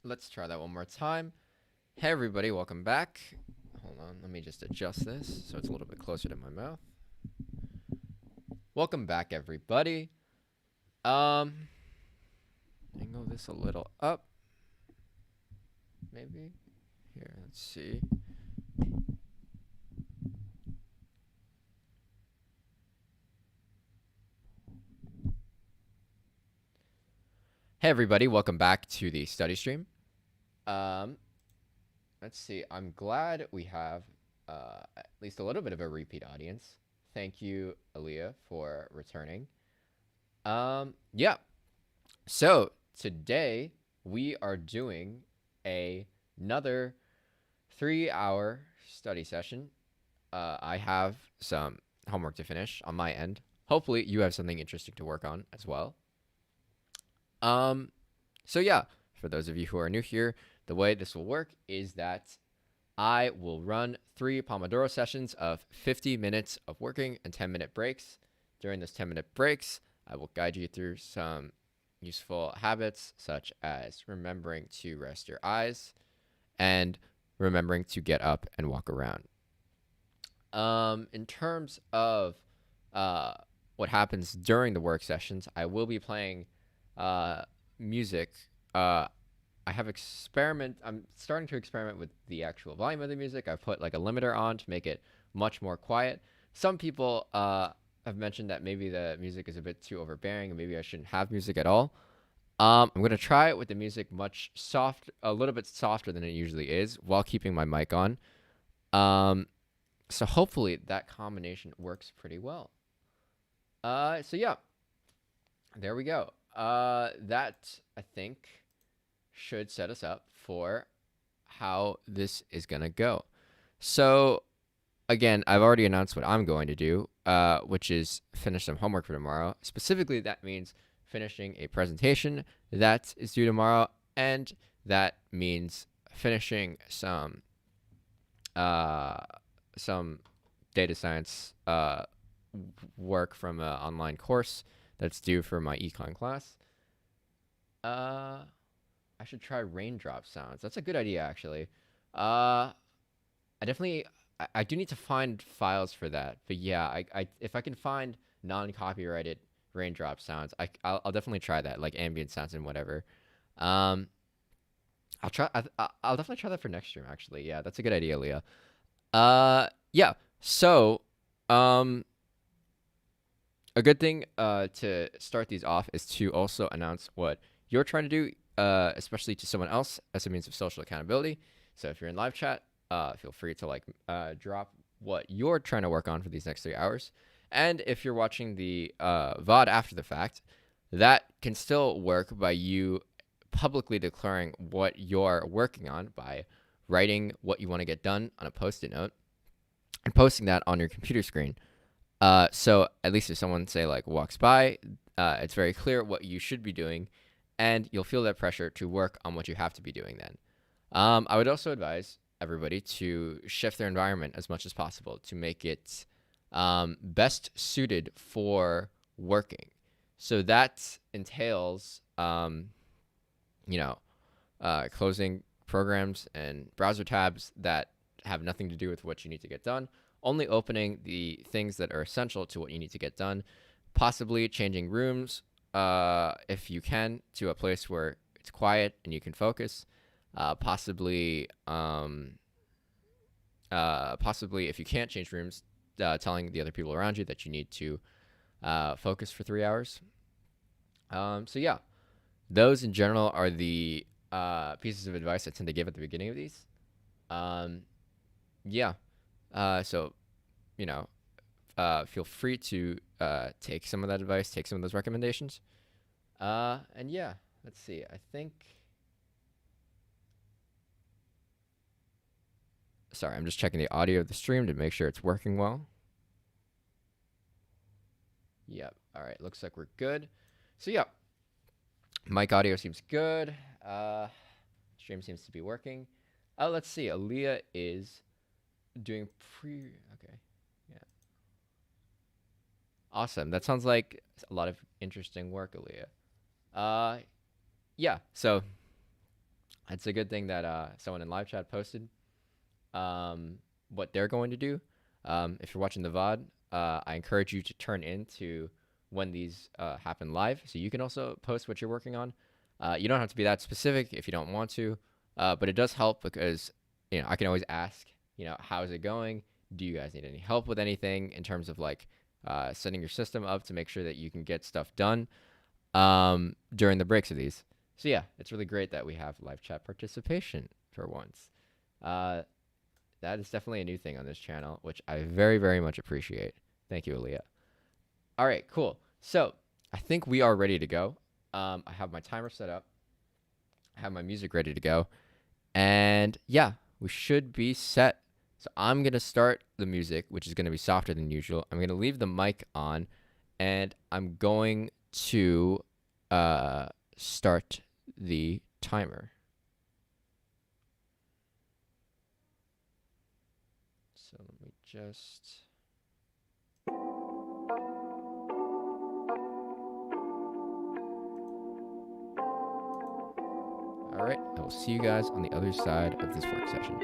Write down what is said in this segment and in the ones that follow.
Let's try that one more time. Hey everybody, welcome back. Hold on, let me just adjust this so it's a little bit closer to my mouth. Welcome back everybody. Angle this a little up. Maybe. Here, let's see. Hey everybody, welcome back to the study stream. Let's see. I'm glad we have at least a little bit of a repeat audience. Thank you, Aaliyah, for returning. Yeah. So today we are doing another 3-hour study session. I have some homework to finish on my end. Hopefully you have something interesting to work on as well. So yeah, for those of you who are new here, the way this will work is that I will run 3 Pomodoro sessions of 50 minutes of working and 10-minute breaks. During those 10-minute breaks, I will guide you through some useful habits such as remembering to rest your eyes and remembering to get up and walk around. In terms of what happens during the work sessions, I will be playing music. I'm starting to experiment with the actual volume of the music. I've put like a limiter on to make it much more quiet. Some people have mentioned that maybe the music is a bit too overbearing and maybe I shouldn't have music at all. I'm going to try it with the music a little bit softer than it usually is while keeping my mic on. So hopefully that combination works pretty well. So yeah, there we go. That I think should set us up for how this is going to go. So again, I've already announced what I'm going to do, which is finish some homework for tomorrow. Specifically, that means finishing a presentation that is due tomorrow, and that means finishing some data science work from an online course that's due for my econ class. I should try raindrop sounds. That's a good idea, actually. I do need to find files for that. But yeah, if I can find non-copyrighted raindrop sounds, I'll definitely try that, like ambient sounds and whatever. I'll definitely try that for next stream, actually. Yeah, that's a good idea, Leah. Yeah. So, a good thing to start these off is to also announce what you're trying to do, especially to someone else, as a means of social accountability. So if you're in live chat, feel free to drop what you're trying to work on for these next 3 hours. And if you're watching the VOD after the fact, that can still work by you publicly declaring what you're working on by writing what you want to get done on a Post-it note and posting that on your computer screen. So at least if someone, say, walks by, it's very clear what you should be doing, and you'll feel that pressure to work on what you have to be doing then. I would also advise everybody to shift their environment as much as possible to make it best suited for working. So that entails, closing programs and browser tabs that have nothing to do with what you need to get done, only opening the things that are essential to what you need to get done, possibly changing rooms if you can to a place where it's quiet and you can focus, possibly if you can't change rooms, telling the other people around you that you need to focus for 3 hours. So yeah, those in general are the pieces of advice I tend to give at the beginning of these. So, feel free to take some of that advice, take some of those recommendations. And yeah, let's see. I think... Sorry, I'm just checking the audio of the stream to make sure it's working well. Yep. All right. Looks like we're good. So, yeah. Mic audio seems good. Stream seems to be working. Let's see. Aaliyah is doing okay. Yeah. Awesome. That sounds like a lot of interesting work, Aaliyah. Yeah. So It's a good thing that someone in live chat posted what they're going to do. If you're watching the VOD, I encourage you to turn into when these happen live, so you can also post what you're working on. You don't have to be that specific if you don't want to, but it does help because I can always ask, how's it going? Do you guys need any help with anything in terms of like setting your system up to make sure that you can get stuff done during the breaks of these? So yeah, it's really great that we have live chat participation for once. That is definitely a new thing on this channel, which I very, very much appreciate. Thank you, Aaliyah. All right, cool. So I think we are ready to go. I have my timer set up. I have my music ready to go. And yeah, we should be set. So I'm going to start the music, which is going to be softer than usual. I'm going to leave the mic on, and I'm going to start the timer. So let me just... All right, I will see you guys on the other side of this work session.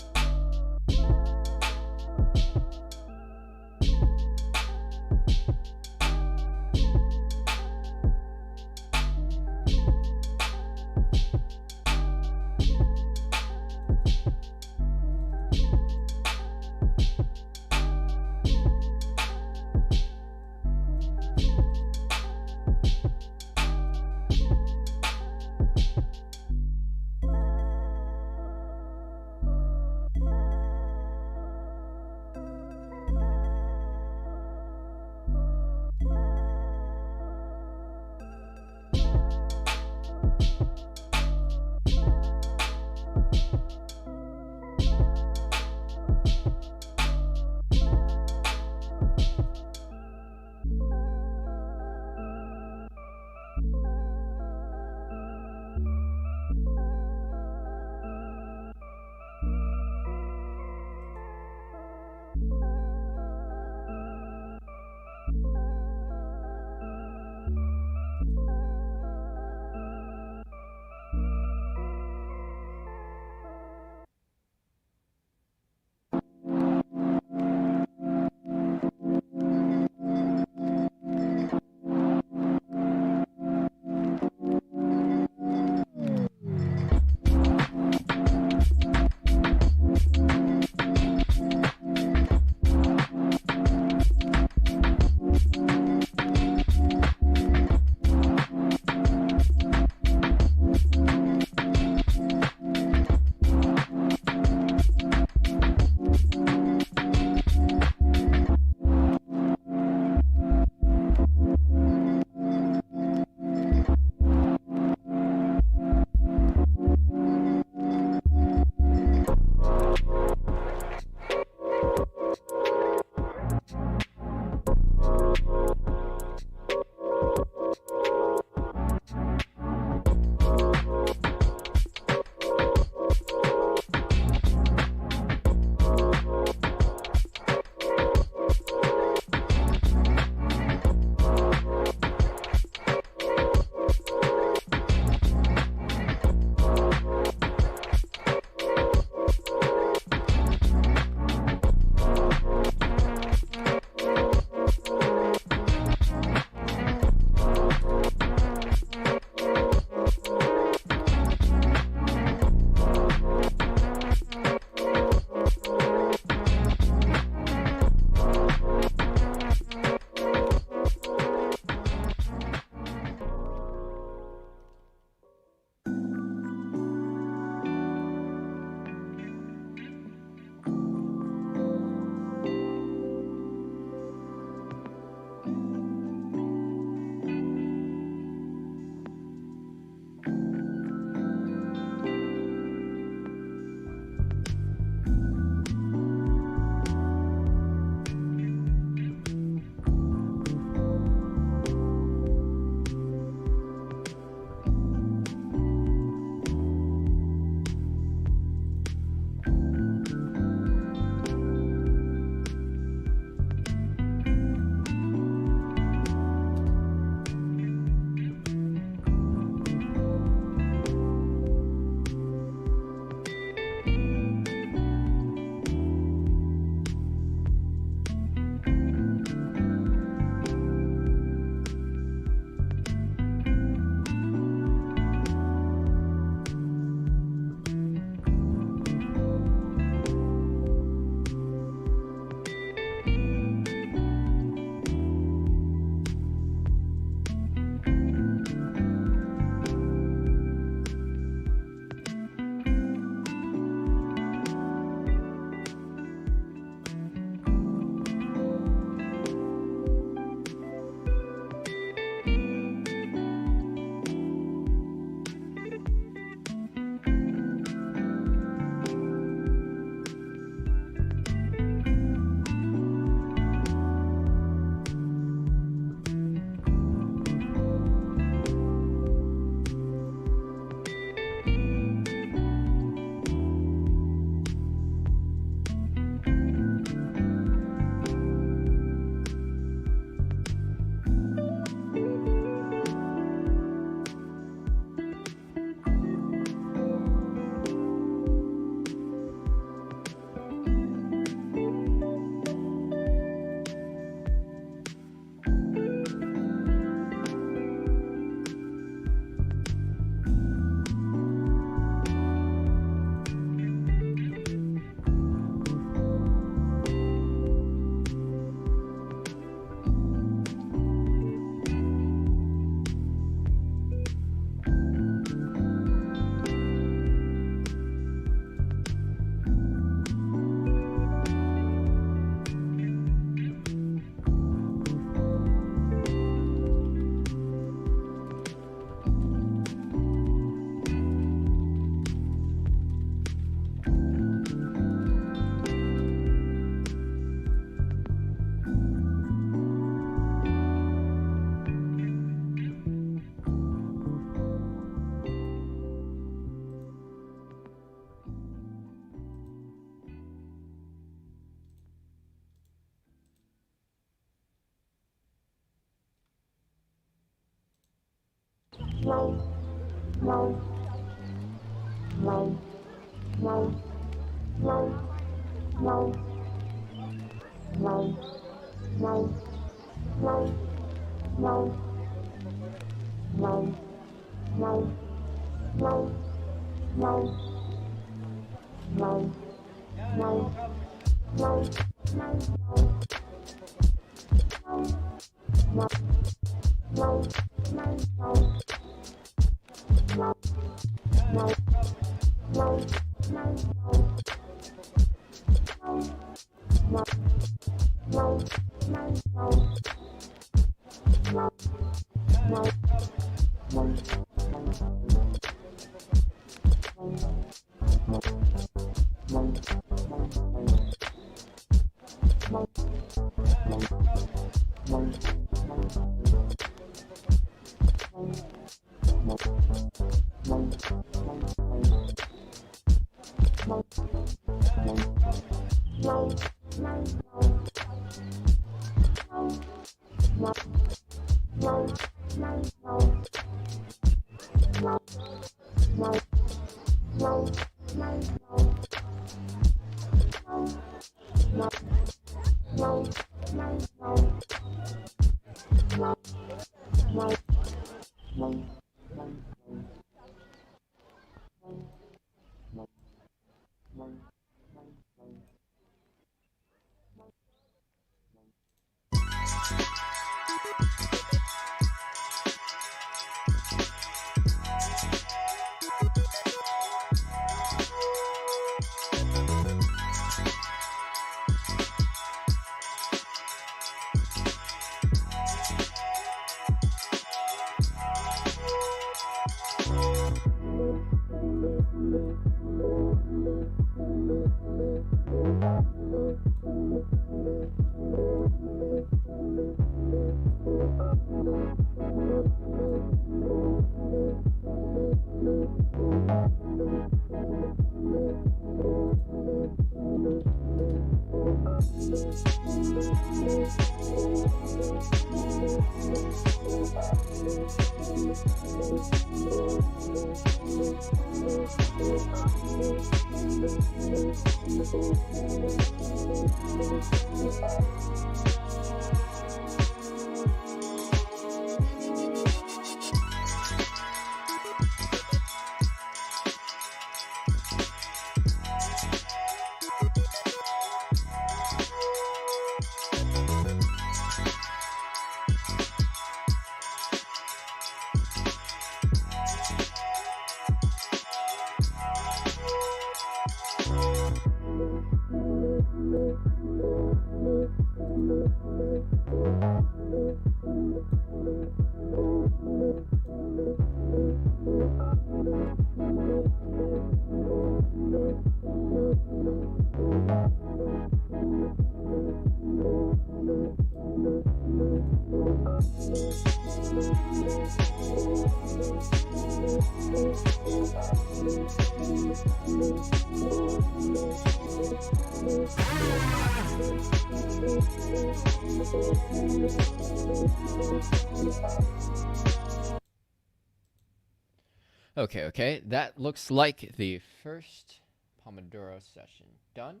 Okay. That looks like the first Pomodoro session done.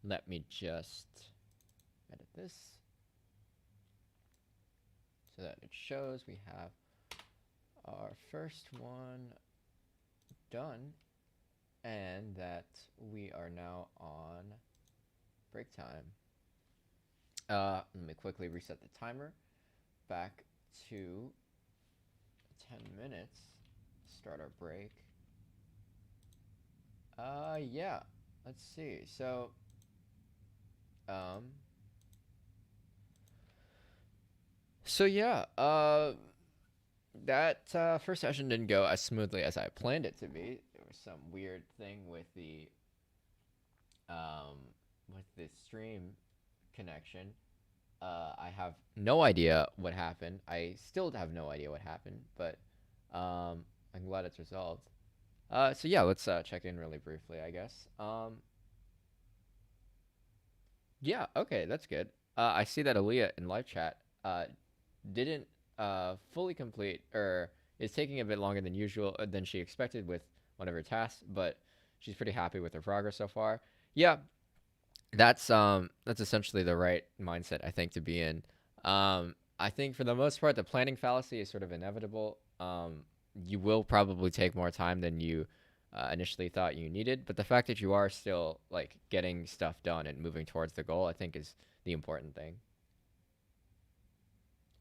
Let me just edit this so that it shows we have our first one done and that we are now on break time. Let me quickly reset the timer back to 10 minutes. Start our break. Yeah. Let's see. So yeah. That first session didn't go as smoothly as I planned it to be. There was some weird thing with the stream connection. I have no idea what happened. I still have no idea what happened, but I'm glad it's resolved. So yeah, let's check in really briefly, I guess. Yeah, okay, that's good. I see that Aaliyah in live chat didn't fully complete or is taking a bit longer than usual than she expected with one of her tasks, but she's pretty happy with her progress so far. Yeah, that's essentially the right mindset I think to be in. I think for the most part, the planning fallacy is sort of inevitable. You will probably take more time than you initially thought you needed, but the fact that you are still like getting stuff done and moving towards the goal, I think, is the important thing.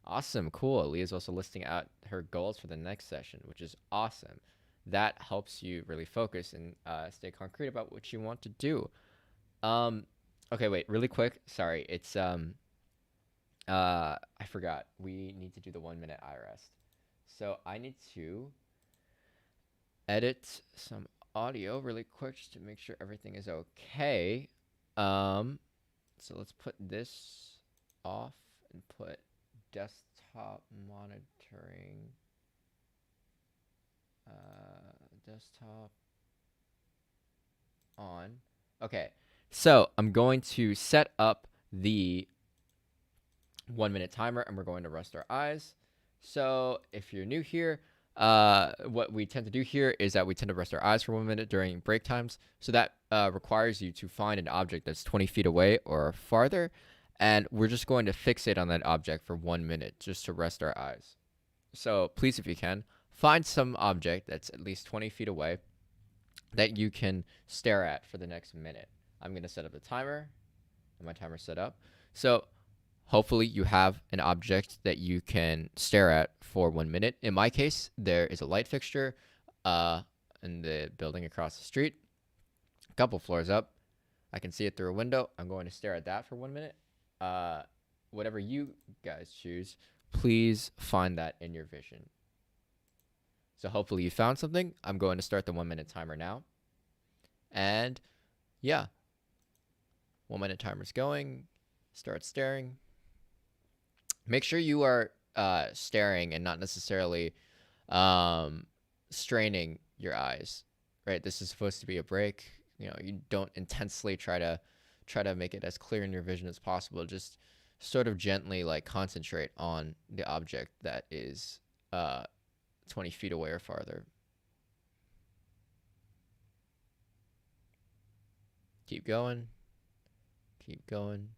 Awesome, cool. Leah's also listing out her goals for the next session, which is awesome. That helps you really focus and stay concrete about what you want to do. Um, okay, wait, really quick. Sorry, it's I forgot. We need to do the 1 minute eye rest. So I need to edit some audio really quick just to make sure everything is okay. Um, so let's put this off and put desktop monitoring. Desktop on. Okay, so I'm going to set up the 1 minute timer and we're going to rest our eyes. So if you're new here, what we tend to do here is that we tend to rest our eyes for 1 minute during break times. So that requires you to find an object that's 20 feet away or farther. And we're just going to fixate on that object for 1 minute just to rest our eyes. So please, if you can, find some object that's at least 20 feet away that you can stare at for the next minute. I'm going to set up the timer, and my timer's set up. So hopefully you have an object that you can stare at for 1 minute. In my case, there is a light fixture in the building across the street, a couple floors up. I can see it through a window. I'm going to stare at that for 1 minute. Whatever you guys choose, please find that in your vision. So hopefully you found something. I'm going to start the 1 minute timer now. And yeah, 1 minute timer's going. Start staring. Make sure you are staring and not necessarily straining your eyes, right? This is supposed to be a break. You know, you don't intensely try to make it as clear in your vision as possible. Just sort of gently like concentrate on the object that is 20 feet away or farther. Keep going. Keep going.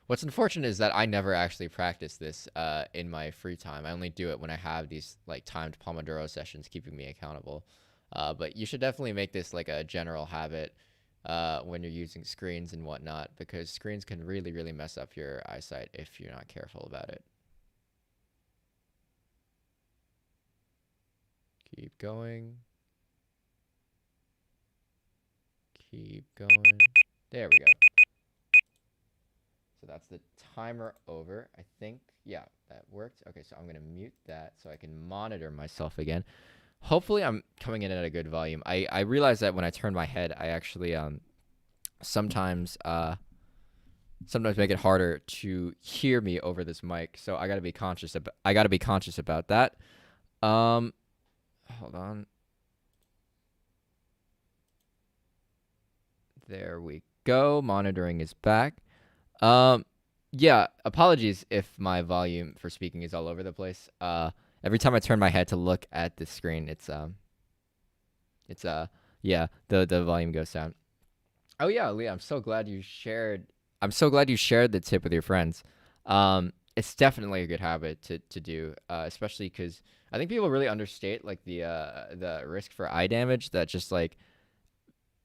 What's unfortunate is that I never actually practice this in my free time. I only do it when I have these like timed Pomodoro sessions keeping me accountable. But you should definitely make this like a general habit when you're using screens and whatnot, because screens can really, really mess up your eyesight if you're not careful about it. Keep going. Keep going. There we go. So that's the timer over. I think, yeah, that worked. Okay, so I'm going to mute that so I can monitor myself again. Hopefully I'm coming in at a good volume. I realize that when I turn my head, I actually sometimes make it harder to hear me over this mic. So I got to be conscious about that. Hold on. There we go. Monitoring is back. Yeah, apologies if my volume for speaking is all over the place. Every time I turn my head to look at the screen, yeah, the volume goes down. Oh yeah, Leah, I'm so glad you shared the tip with your friends. It's definitely a good habit to do, especially because I think people really understate like the risk for eye damage that just like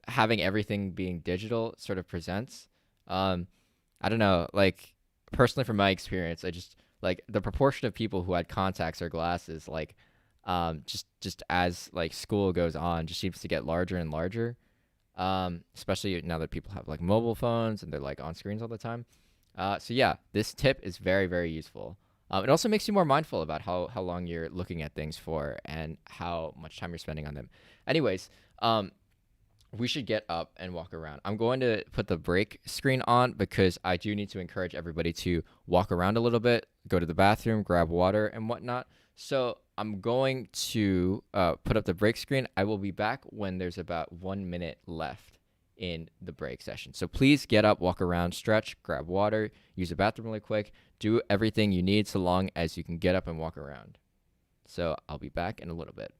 having everything being digital sort of presents. I don't know, like personally from my experience, I just like the proportion of people who had contacts or glasses, like just as like school goes on, just seems to get larger and larger. Especially now that people have like mobile phones and they're like on screens all the time. So yeah, this tip is very, very useful. It also makes you more mindful about how long you're looking at things for and how much time you're spending on them. Anyways, we should get up and walk around. I'm going to put the break screen on because I do need to encourage everybody to walk around a little bit, go to the bathroom, grab water and whatnot. So I'm going to put up the break screen. I will be back when there's about 1 minute left in the break session. So please get up, walk around, stretch, grab water, use the bathroom really quick, do everything you need so long as you can get up and walk around. So I'll be back in a little bit.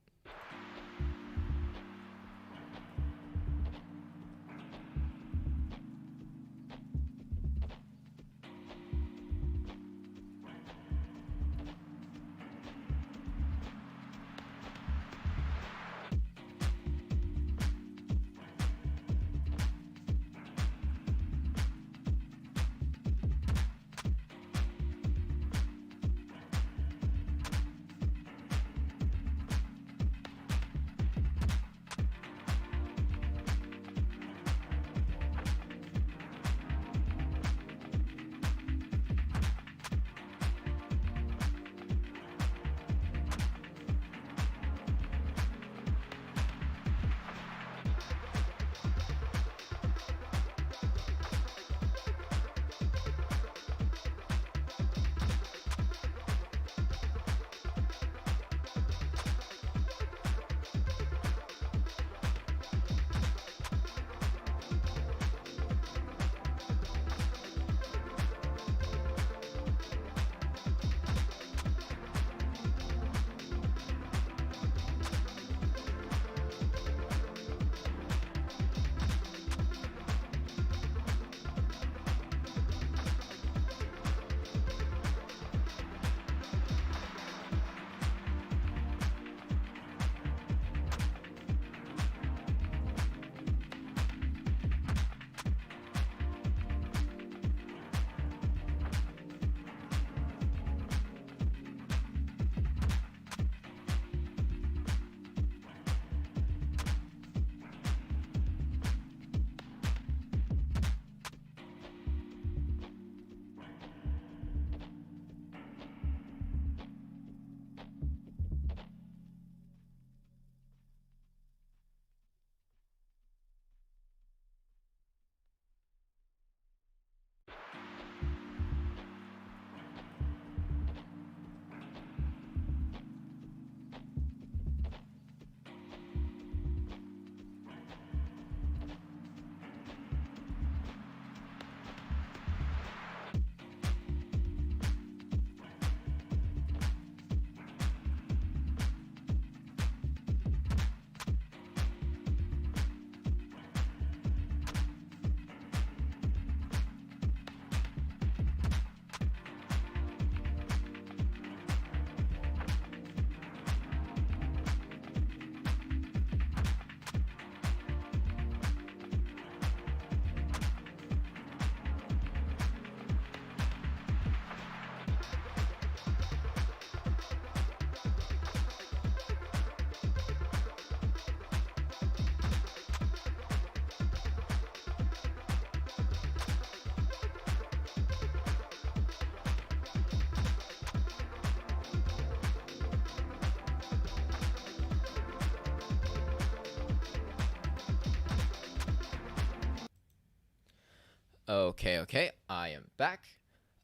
Okay, I am back.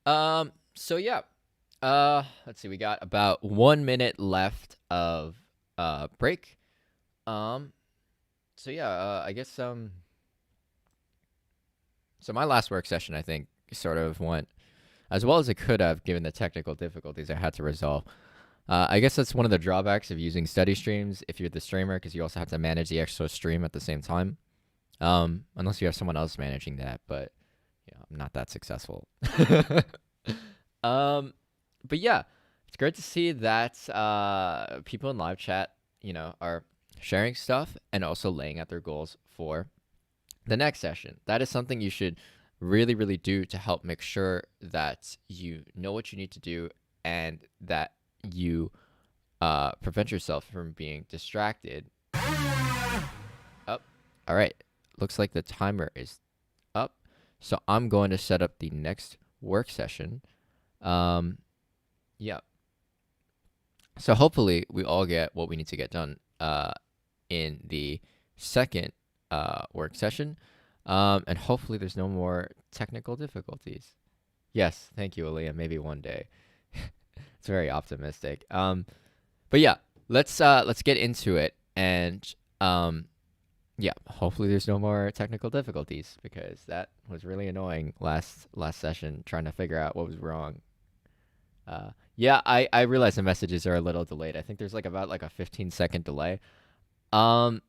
So yeah, let's see, we got about 1 minute left of break. So yeah, I guess so my last work session, I think, sort of went as well as it could have, given the technical difficulties I had to resolve. I guess that's one of the drawbacks of using study streams if you're the streamer, because you also have to manage the extra stream at the same time. Unless you have someone else managing that, but yeah, I'm not that successful. But yeah, it's great to see that people in live chat, are sharing stuff and also laying out their goals for the next session. That is something you should really, really do to help make sure that you know what you need to do and that you prevent yourself from being distracted. Oh, all right. Looks like the timer is up. So I'm going to set up the next work session. Yeah. So hopefully we all get what we need to get done in the second work session. And hopefully there's no more technical difficulties. Yes, thank you, Aaliyah. Maybe one day. It's very optimistic. But yeah, let's get into it, and yeah, hopefully there's no more technical difficulties, because that was really annoying last session, trying to figure out what was wrong. Yeah, I realize the messages are a little delayed. I think there's like about like a 15-second delay. Um,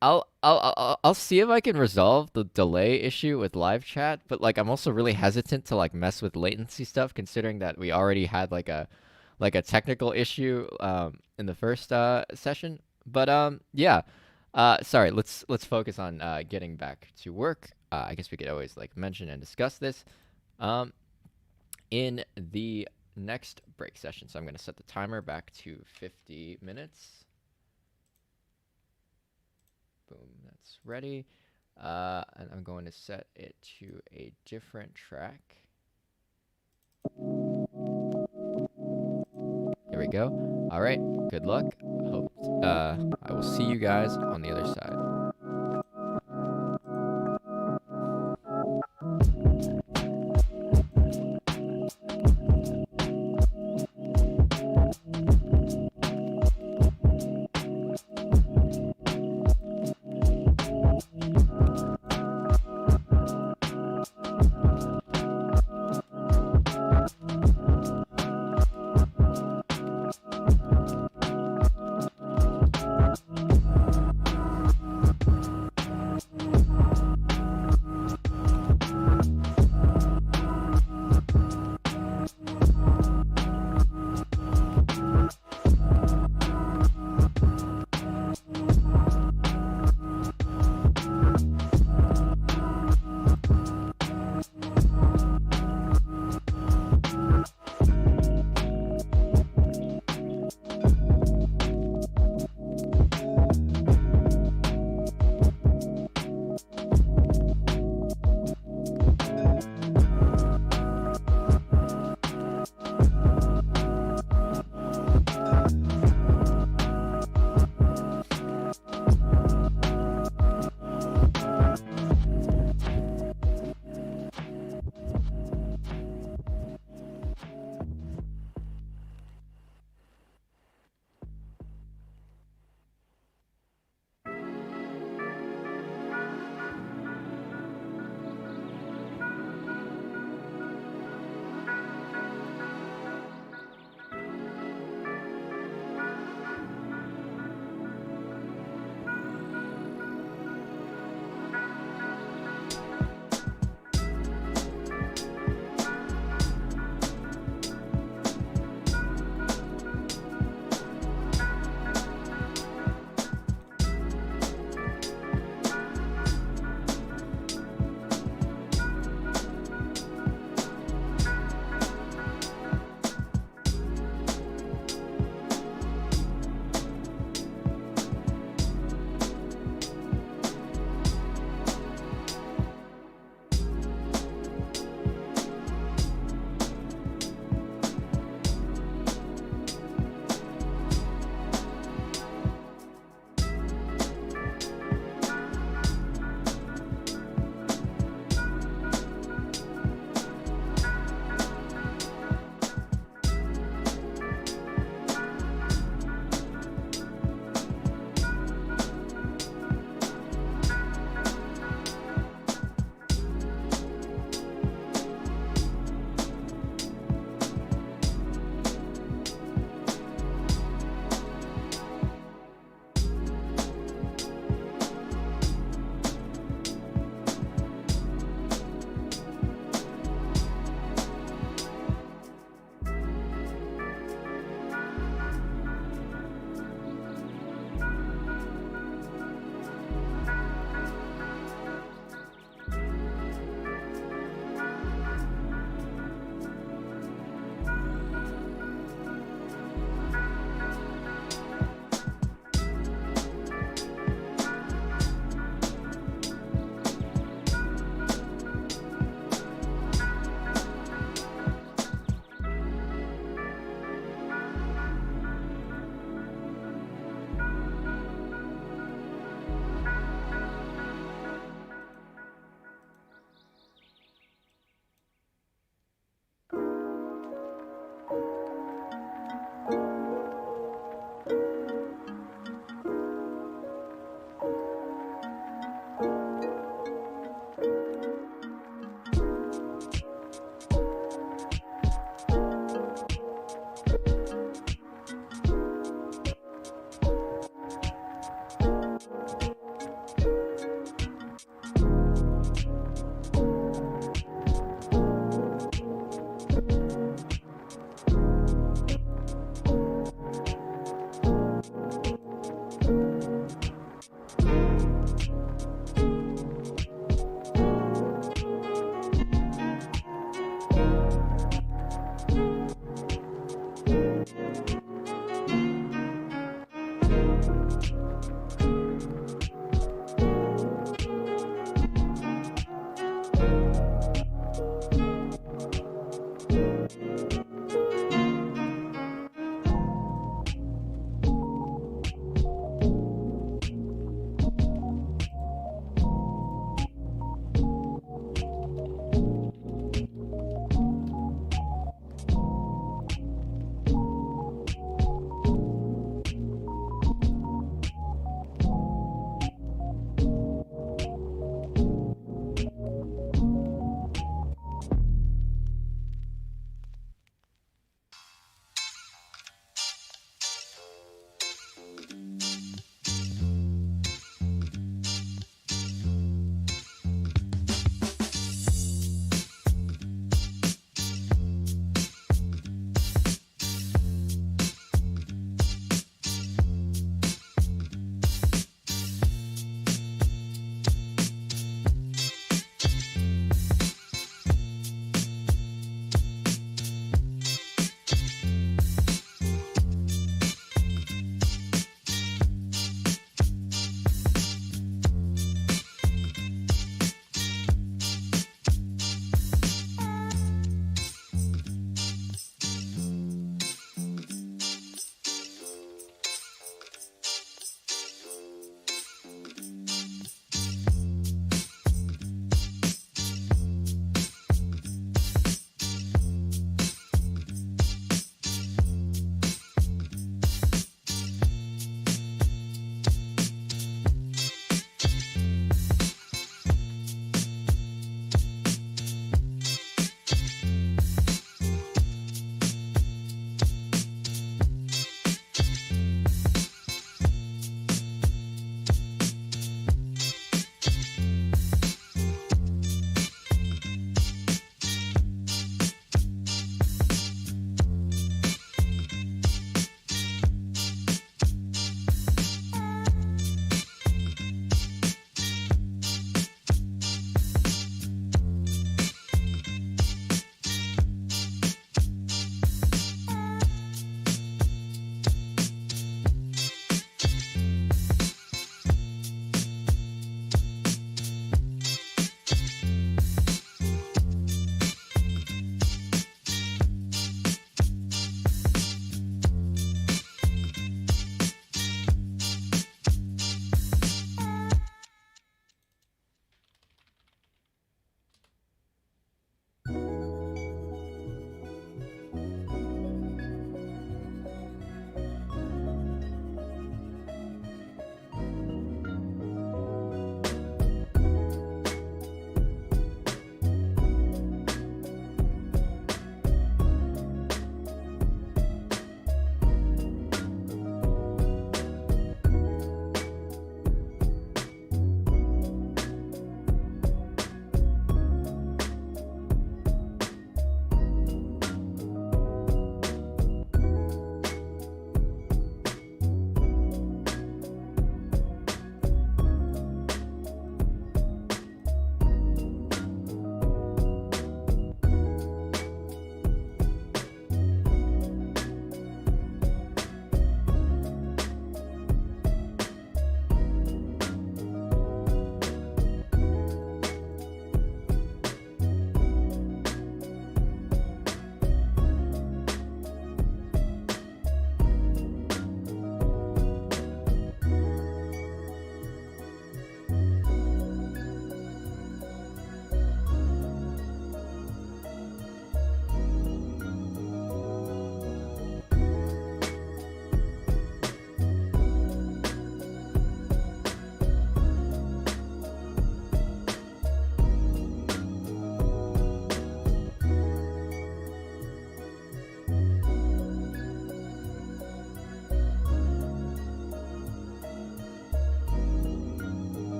I'll see if I can resolve the delay issue with live chat, but like I'm also really hesitant to like mess with latency stuff, considering that we already had like a technical issue in the first session. But yeah. Sorry, let's focus on getting back to work. I guess we could always like mention and discuss this um in the next break session. So I'm going to set the timer back to 50 minutes. Boom, that's ready. And I'm going to set it to a different track. Here we go. All right, good luck. Hope I will see you guys on the other side.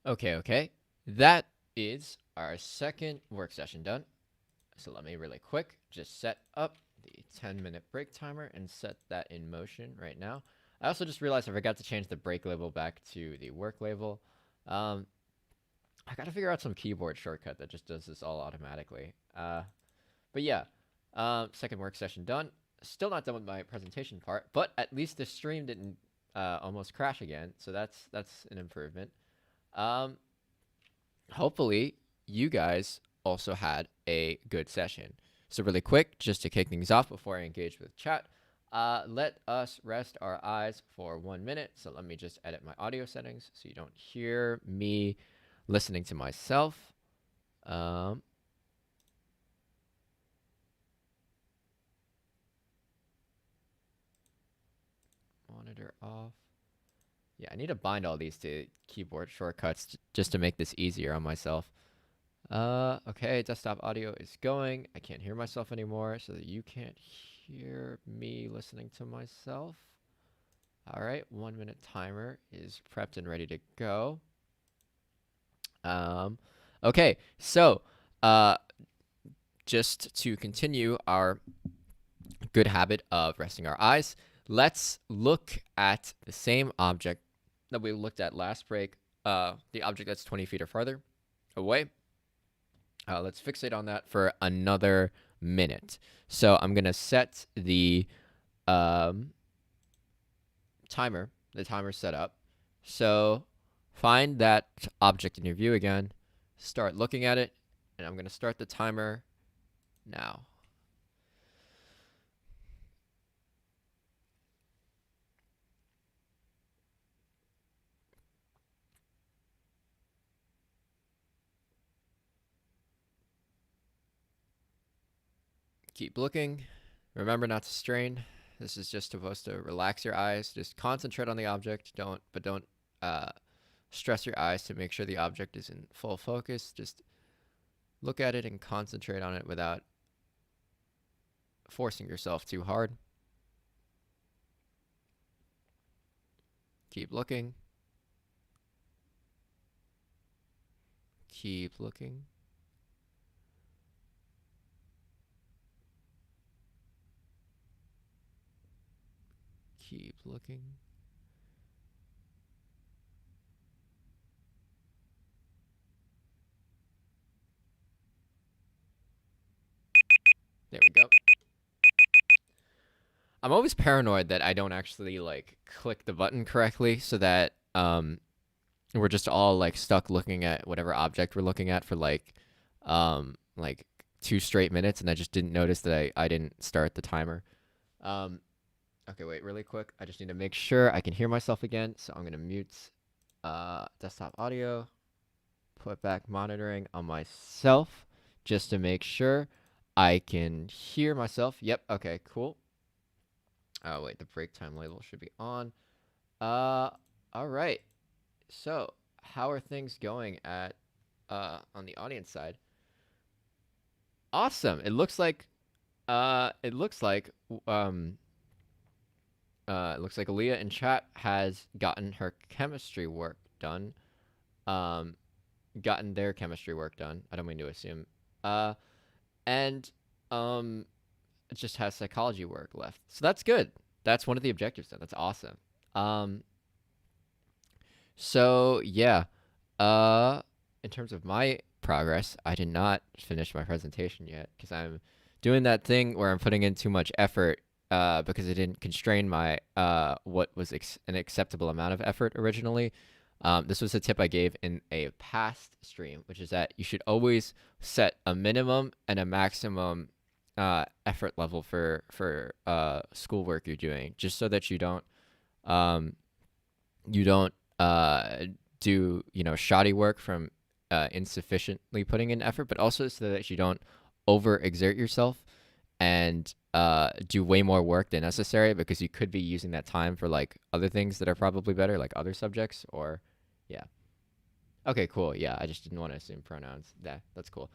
Okay. That is our second work session done. So let me really quick just set up the 10-minute break timer and set that in motion right now. I also just realized I forgot to change the break label back to the work label. I gotta figure out some keyboard shortcut that just does this all automatically. But yeah, second work session done. Still not done with my presentation part, but at least the stream didn't almost crash again, so that's an improvement. Hopefully, you guys also had a good session. So really quick, just to kick things off before I engage with chat, let us rest our eyes for 1 minute. So let me just edit my audio settings so you don't hear me listening to myself. Monitor off. Yeah, I need to bind all these to keyboard shortcuts just to make this easier on myself. Okay, desktop audio is going. I can't hear myself anymore, so that you can't hear me listening to myself. All right, 1 minute timer is prepped and ready to go. Okay, so just to continue our good habit of resting our eyes, let's look at the same object that we looked at last break, the object that's 20 feet or farther away. Let's fixate on that for another minute. So I'm going to set the timer. The timer's set up. So find that object in your view again. Start looking at it. And I'm going to start the timer now. Keep looking. Remember not to strain. This is just supposed to relax your eyes. Just concentrate on the object. Don't stress your eyes to make sure the object is in full focus. Just look at it and concentrate on it without forcing yourself too hard. Keep looking. Keep looking. Keep looking. There we go. I'm always paranoid that I don't actually like click the button correctly, so that we're just all like stuck looking at whatever object we're looking at for like 2 straight minutes, and I just didn't notice that I didn't start the timer. Okay, wait, really quick. I just need to make sure I can hear myself again, so I'm gonna mute desktop audio, put back monitoring on myself just to make sure I can hear myself. Yep, okay, cool. Oh, wait, the break time label should be on. All right. So, how are things going at on the audience side? Awesome. It looks like Aaliyah in chat has gotten her chemistry work done. Gotten their chemistry work done. I don't mean to assume. And it just has psychology work left. So that's good. That's one of the objectives done. That's awesome. So yeah. In terms of my progress, I did not finish my presentation yet because I'm doing that thing where I'm putting in too much effort because it didn't constrain my what was an acceptable amount of effort originally. This was a tip I gave in a past stream, which is that you should always set a minimum and a maximum effort level for schoolwork you're doing, just so that you don't do shoddy work from insufficiently putting in effort, but also so that you don't overexert yourself and do way more work than necessary, because you could be using that time for like other things that are probably better, like other subjects. Or yeah. Okay, cool. Yeah, I just didn't want to assume pronouns. That's cool.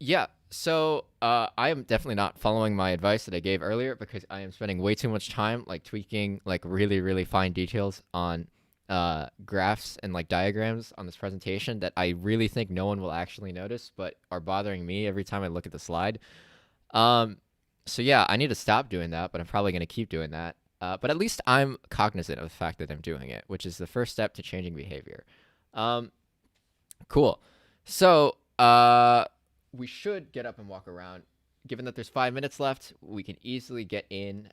Yeah. So I am definitely not following my advice that I gave earlier because I am spending way too much time like tweaking like really really fine details on graphs and like diagrams on this presentation that I really think no one will actually notice, but are bothering me every time I look at the slide. Um, so yeah, I need to stop doing that, but I'm probably gonna keep doing that. But at least I'm cognizant of the fact that I'm doing it, which is the first step to changing behavior. Um, Cool. So, we should get up and walk around. Given that there's 5 minutes left, we can easily get in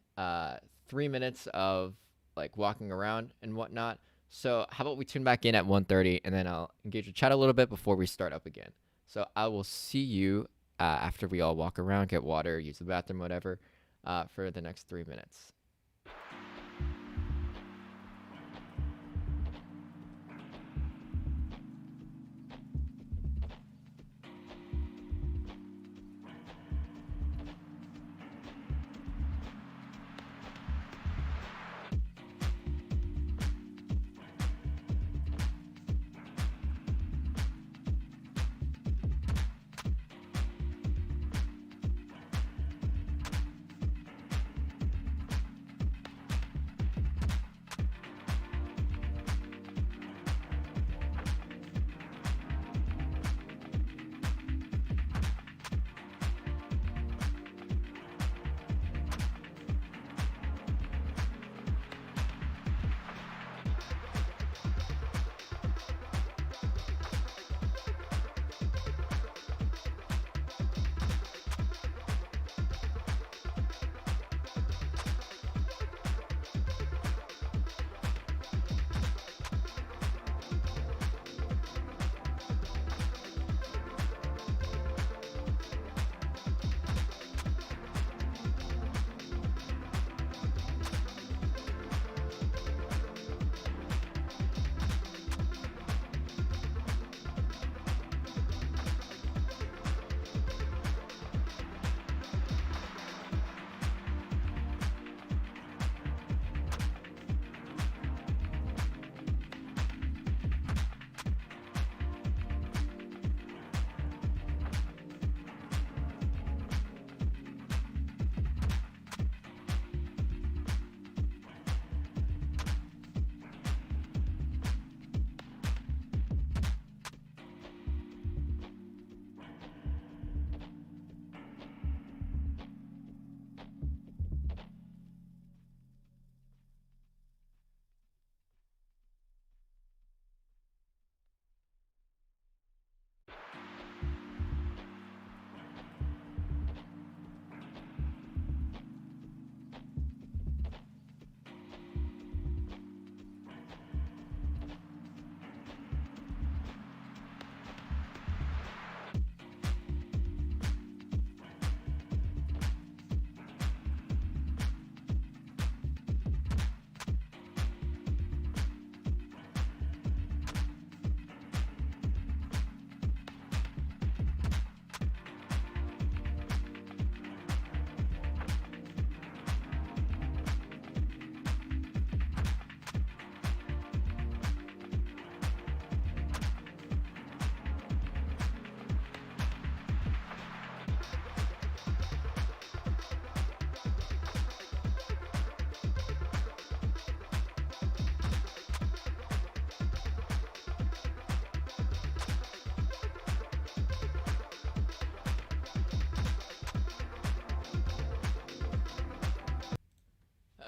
3 minutes of like walking around and whatnot. So, how about we tune back in at 1:30, and then I'll engage the chat a little bit before we start up again. So, I will see you after we all walk around, get water, use the bathroom, whatever, for the next 3 minutes.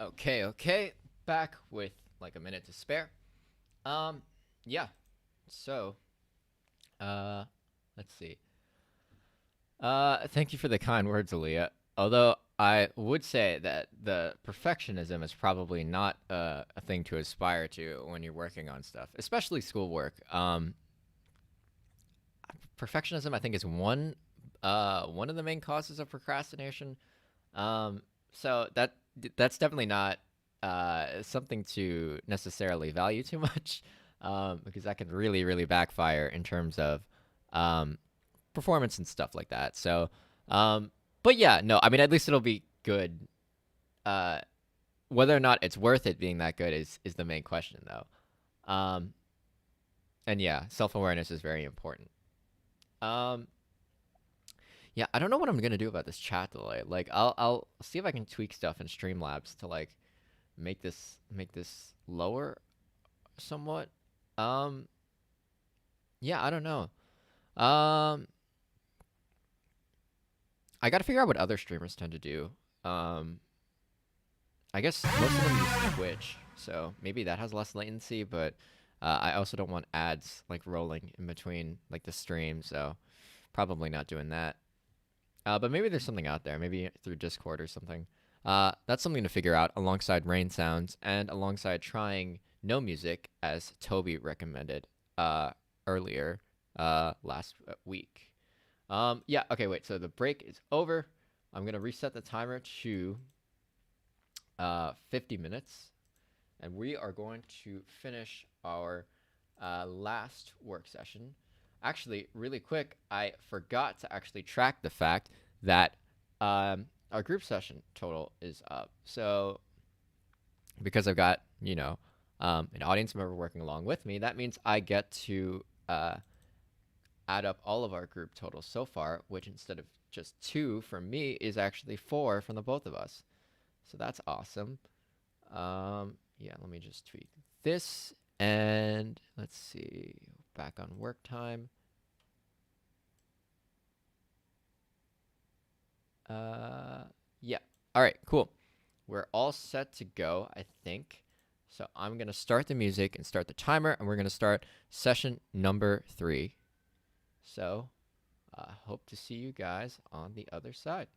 Okay, okay. Back with like a minute to spare. Um, yeah. So, uh, let's see. Thank you for the kind words, Aaliyah. Although I would say that the perfectionism is probably not a thing to aspire to when you're working on stuff, especially schoolwork. Perfectionism, I think, is one of the main causes of procrastination. So that's definitely not something to necessarily value too much, because that can really really backfire in terms of um, performance and stuff like that. So, but yeah, no, I mean at least it'll be good. Uh, Whether or not it's worth it being that good is the main question though. And yeah, self awareness is very important. Um, Yeah, I don't know what I'm gonna do about this chat delay. Like, I'll see if I can tweak stuff in Streamlabs to like make this lower somewhat. Um, yeah, I don't know. Um, I gotta figure out what other streamers tend to do. Um, I guess most of them use Twitch, so maybe that has less latency. But I also don't want ads like rolling in between like the stream, so probably not doing that. But maybe there's something out there, maybe through Discord or something. That's something to figure out alongside rain sounds and alongside trying no music, as Toby recommended uh, earlier last week. Yeah, okay, wait. So the break is over. I'm going to reset the timer to 50 minutes, and we are going to finish our last work session. Actually, really quick, I forgot to actually track the fact that our group session total is up. So, because I've got, an audience member working along with me, that means I get to add up all of our group totals so far, which instead of just 2 from me is actually 4 from the both of us. So that's awesome. Yeah, let me just tweak this. And let's see, back on work time. Yeah. All right, cool. We're all set to go, I think. So I'm going to start the music and start the timer, and we're going to start session number 3. So hope to see you guys on the other side.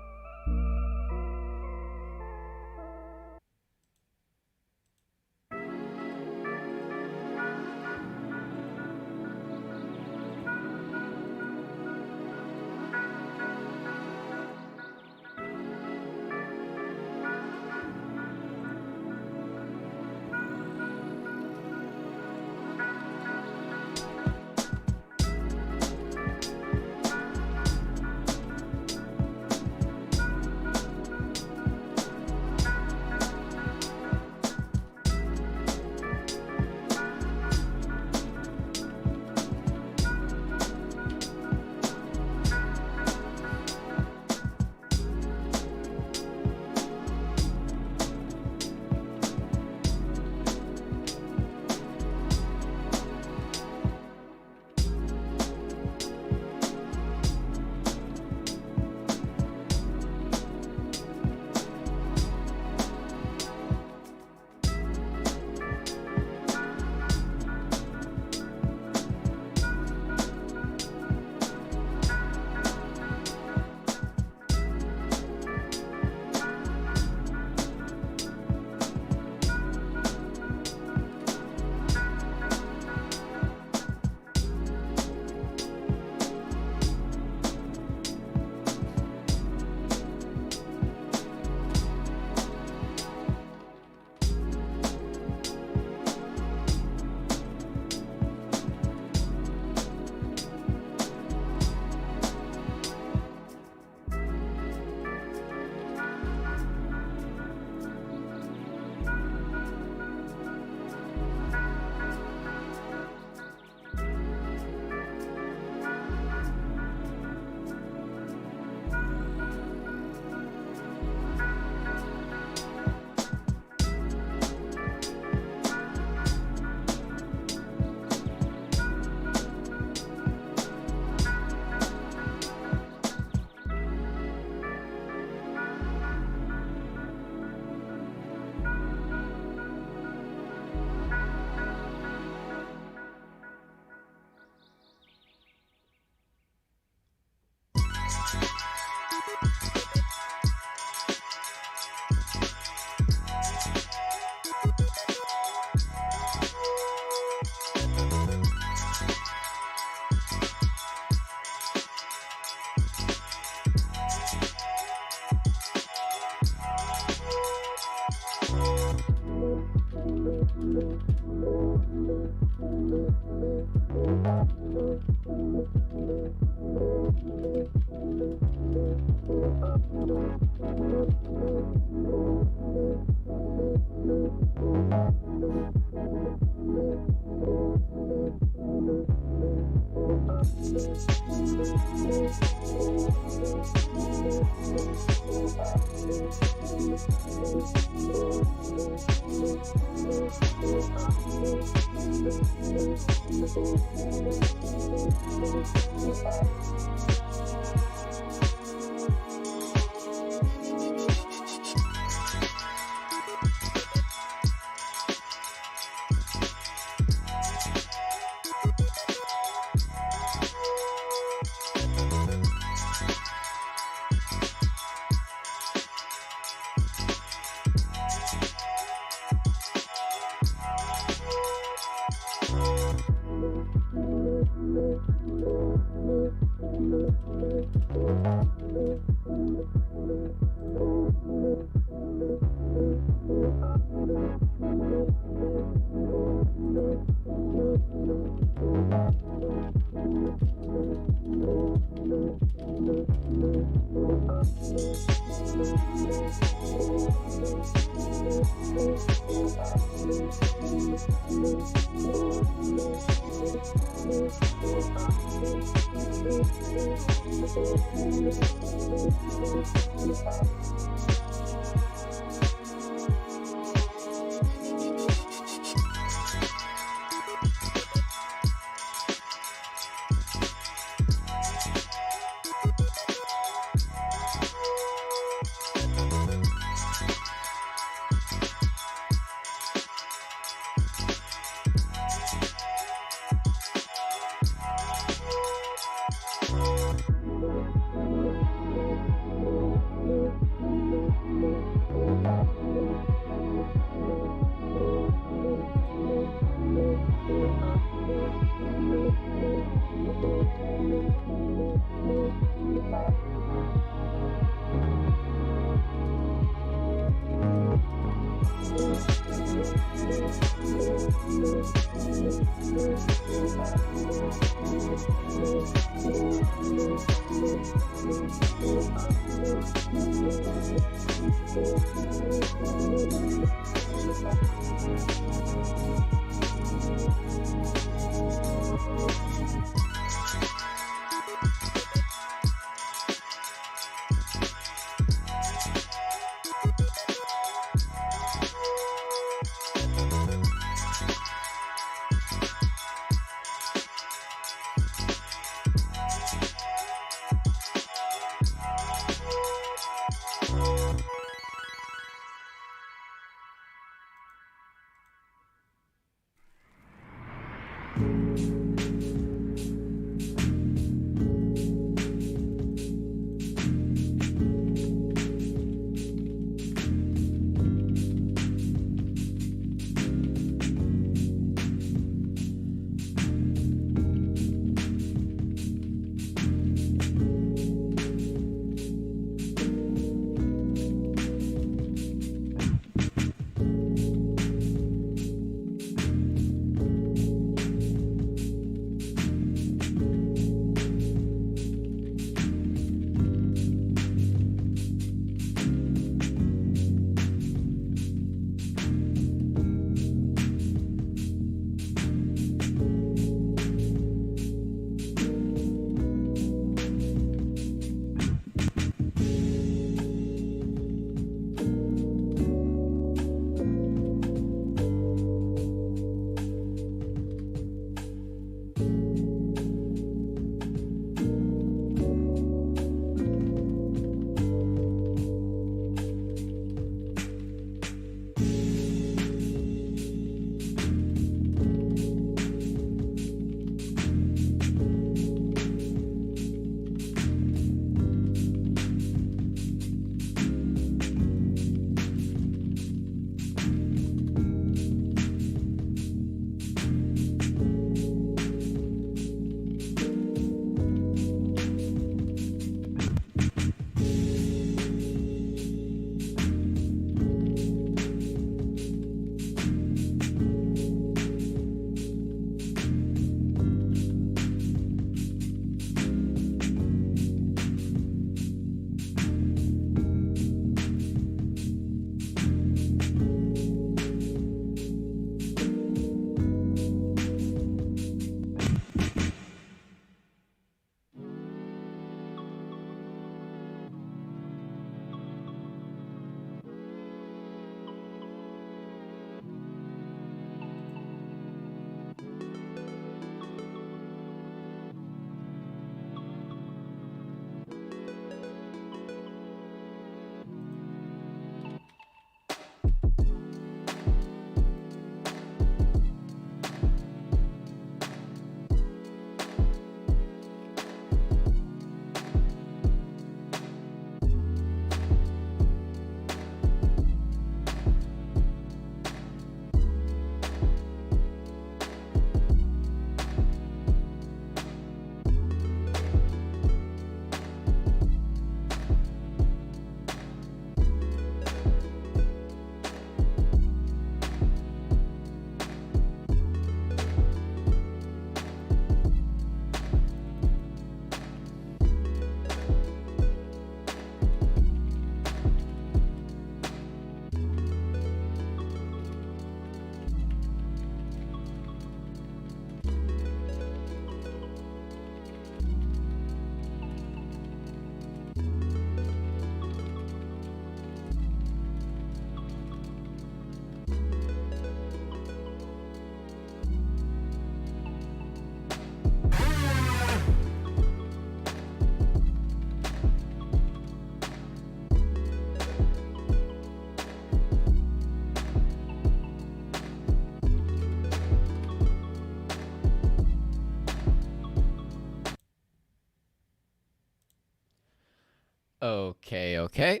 Okay.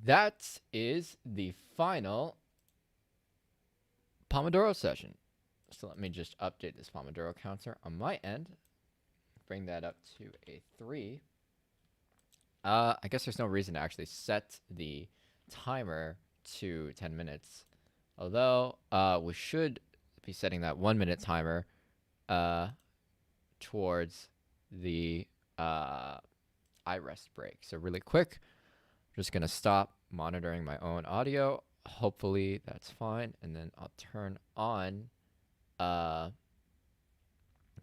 That is the final Pomodoro session. So let me just update this Pomodoro counter on my end. Bring that up to a 3. I guess there's no reason to actually set the timer to 10 minutes. Although, we should be setting that 1-minute timer towards the iRest break. So really quick, I'm just going to stop monitoring my own audio. Hopefully that's fine. And then I'll turn on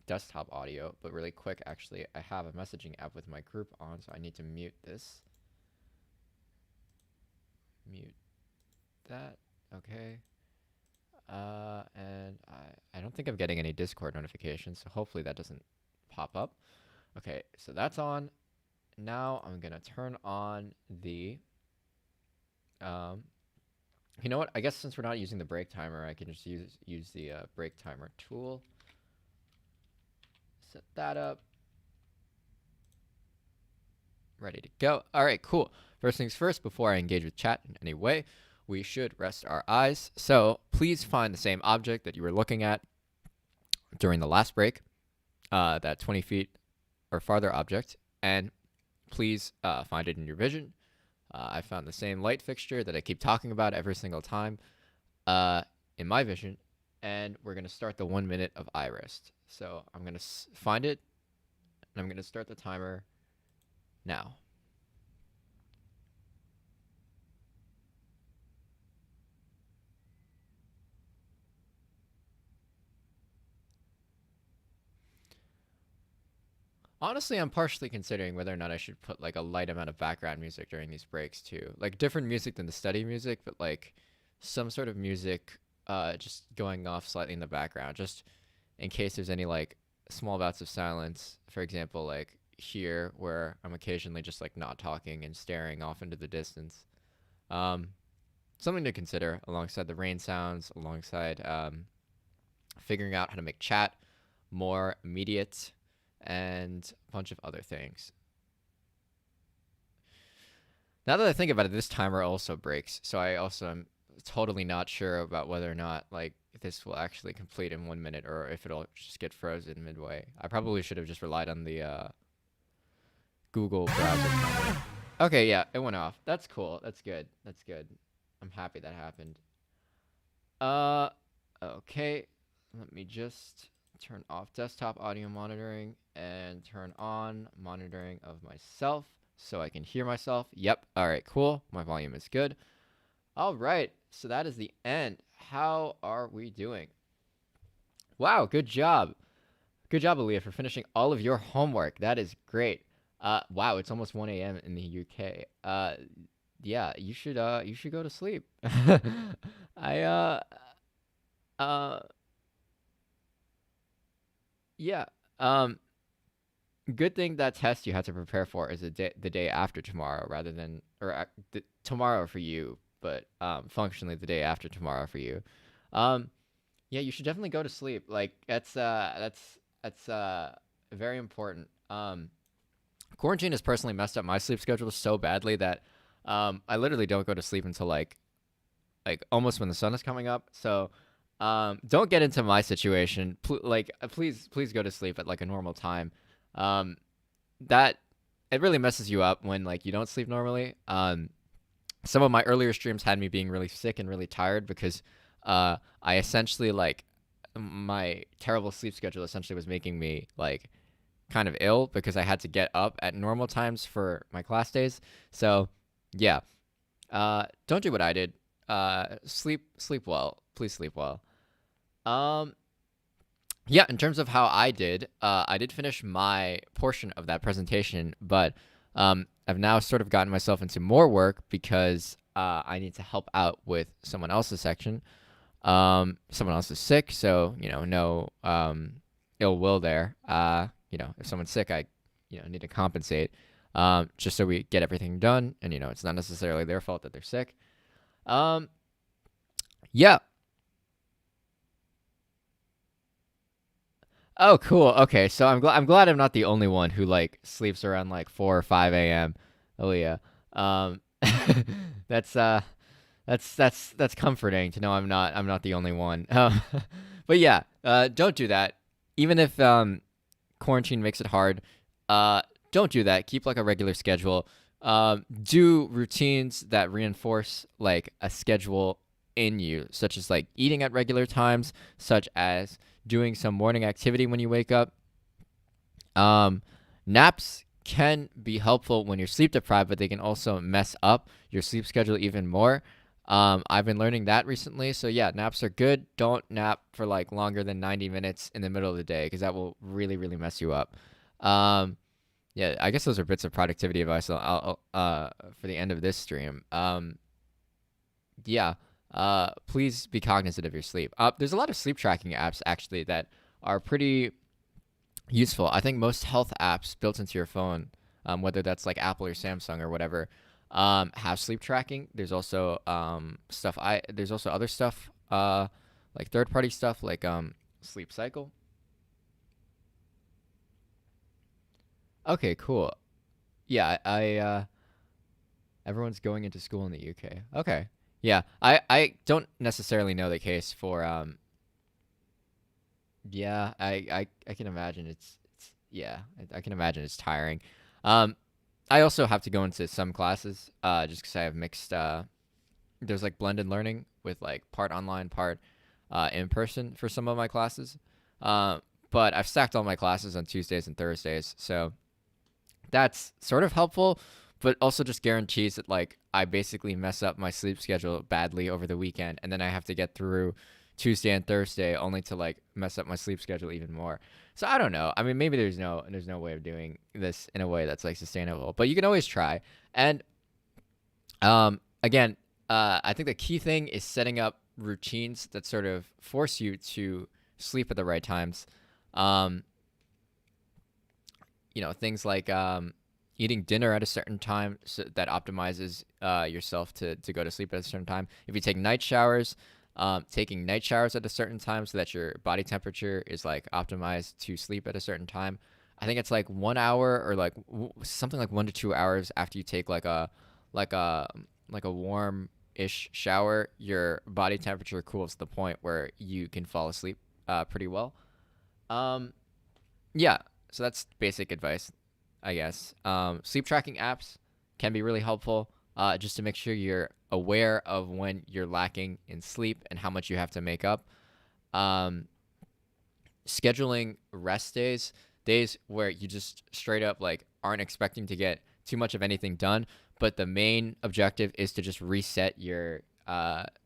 desktop audio. But really quick, actually, I have a messaging app with my group on, so I need to mute this. Mute that. Okay. And I don't think I'm getting any Discord notifications, so hopefully that doesn't pop up. Okay, so that's on. Now I'm gonna turn on the you know what? I guess since we're not using the break timer, I can just use the break timer tool. Set that up. Ready to go. All right, cool. First things first, before I engage with chat in any way, we should rest our eyes. So please find the same object that you were looking at during the last break, that 20 feet or farther object, and please find it in your vision. I found the same light fixture that I keep talking about every single time in my vision, and we're going to start the 1 minute of iRest. So I'm going to find it, and I'm going to start the timer now. Honestly, I'm partially considering whether or not I should put like a light amount of background music during these breaks too. Like different music than the study music, but like some sort of music just going off slightly in the background, just in case there's any like small bouts of silence. For example, like here where I'm occasionally just like not talking and staring off into the distance. Something to consider alongside the rain sounds, alongside figuring out how to make chat more immediate, and a bunch of other things. Now that I think about it, this timer also breaks, so I also am totally not sure about whether or not like this will actually complete in 1 minute or if it'll just get frozen midway. I probably should have just relied on the Google browser timer. Okay, yeah, it went off. That's cool. That's good. That's good. I'm happy that happened. Okay. Let me just turn off desktop audio monitoring and turn on monitoring of myself so I can hear myself. Yep. All right, cool. My volume is good. All right. So that is the end. How are we doing? Wow, good job. Good job, Aaliyah, for finishing all of your homework. That is great. Wow, it's almost 1 a.m. in the UK. Yeah, you should go to sleep. I yeah. Good thing that test you had to prepare for is the day after tomorrow, rather than tomorrow for you, but functionally the day after tomorrow for you. Yeah, you should definitely go to sleep. Like that's very important. Quarantine has personally messed up my sleep schedule so badly that I literally don't go to sleep until like almost when the sun is coming up. So don't get into my situation. Please go to sleep at like a normal time. That it really messes you up when like you don't sleep normally. Some of my earlier streams had me being really sick and really tired because I essentially like my terrible sleep schedule essentially was making me like kind of ill because I had to get up at normal times for my class days. So yeah, don't do what I did. Sleep well. Please sleep well. Yeah, in terms of how I did finish my portion of that presentation, but I've now sort of gotten myself into more work because I need to help out with someone else's section. Someone else is sick, so no ill will there. If someone's sick, I need to compensate, just so we get everything done, and it's not necessarily their fault that they're sick. Yeah. Oh, cool. Okay, so I'm glad I'm not the only one who like sleeps around like 4 or 5 a.m. Oh yeah. Um, that's that's comforting to know I'm not the only one. But yeah, don't do that. Even if quarantine makes it hard, uh, don't do that. Keep like a regular schedule. Do routines that reinforce like a schedule in you, such as like eating at regular times, such as doing some morning activity when you wake up. Um, Naps can be helpful when you're sleep deprived, but they can also mess up your sleep schedule even more. I've been learning that recently. So yeah, naps are good. Don't nap for like longer than 90 minutes in the middle of the day because that will really, really mess you up. Um, yeah, I guess those are bits of productivity advice for the end of this stream. Yeah, please be cognizant of your sleep. There's a lot of sleep tracking apps actually that are pretty useful. I think most health apps built into your phone, whether that's like Apple or Samsung or whatever, have sleep tracking. There's also there's also other stuff, like third party stuff like Sleep Cycle. Okay, cool. Yeah, everyone's going into school in the UK. Okay. Yeah, I don't necessarily know the case for yeah, I can imagine it's yeah, I can imagine it's tiring. Um, I also have to go into some classes, just because I have mixed. There's like blended learning with like part online, part in person for some of my classes. Uh, but I've stacked all my classes on Tuesdays and Thursdays, so that's sort of helpful, but also just guarantees that like I basically mess up my sleep schedule badly over the weekend, and then I have to get through Tuesday and Thursday only to like mess up my sleep schedule even more. So I don't know. I mean, maybe there's no way of doing this in a way that's like sustainable, but you can always try. And again, I think the key thing is setting up routines that sort of force you to sleep at the right times. Um, things like eating dinner at a certain time so that optimizes yourself to go to sleep at a certain time. If you take night showers, taking night showers at a certain time so that your body temperature is like optimized to sleep at a certain time. I think it's like 1 hour or like something like 1 to 2 hours after you take like a like a warm ish shower, your body temperature cools to the point where you can fall asleep pretty well. Um, yeah, so that's basic advice, I guess. Sleep tracking apps can be really helpful, just to make sure you're aware of when you're lacking in sleep and how much you have to make up. Um, Scheduling rest days, days where you just straight up like aren't expecting to get too much of anything done, but the main objective is to just reset your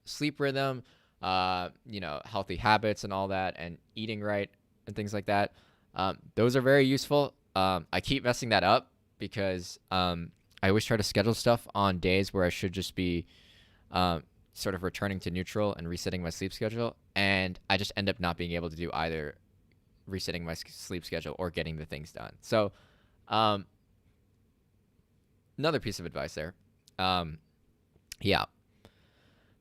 sleep rhythm, healthy habits and all that, and eating right and things like that. Those are very useful. I keep messing that up because I always try to schedule stuff on days where I should just be sort of returning to neutral and resetting my sleep schedule. And I just end up not being able to do either resetting my sleep schedule or getting the things done. So, another piece of advice there. Um, yeah.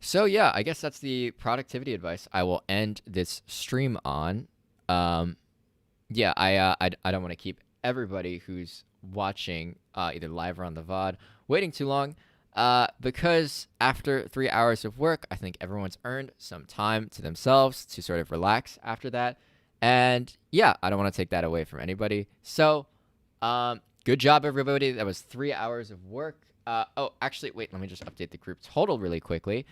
So, yeah, I guess that's the productivity advice I will end this stream on. Yeah, I don't want to keep everybody who's watching either live or on the VOD waiting too long. Because after 3 hours of work, I think everyone's earned some time to themselves to sort of relax after that. And yeah, I don't want to take that away from anybody. So, good job, everybody. That was 3 hours of work. Oh, actually, wait, let me just update the group total really quickly.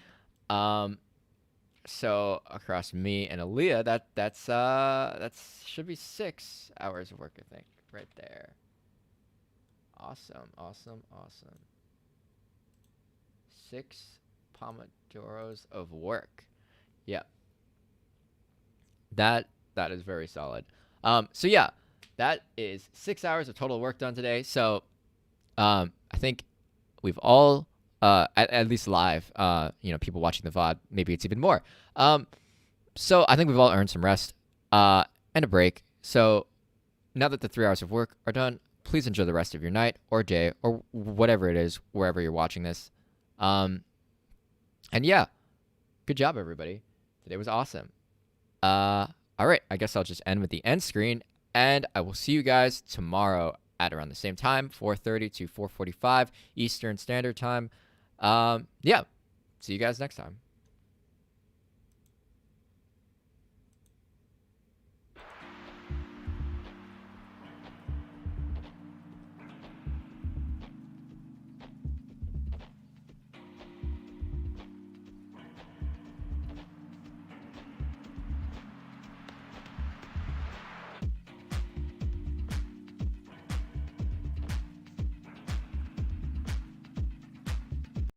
So across me and Aaliyah, that's should be 6 hours of work, I think, right there. Awesome, awesome, awesome. 6 pomodoros of work. Yeah, that is very solid. So yeah, that is 6 hours of total work done today. So, I think we've all, at least live, people watching the VOD, maybe it's even more. So I think we've all earned some rest, and a break. So now that the 3 hours of work are done, please enjoy the rest of your night or day or whatever it is, wherever you're watching this. And yeah, good job, everybody. Today was awesome. All right, I guess I'll just end with the end screen, and I will see you guys tomorrow at around the same time, 4:30 to 4:45 Eastern Standard Time. Yeah. See you guys next time.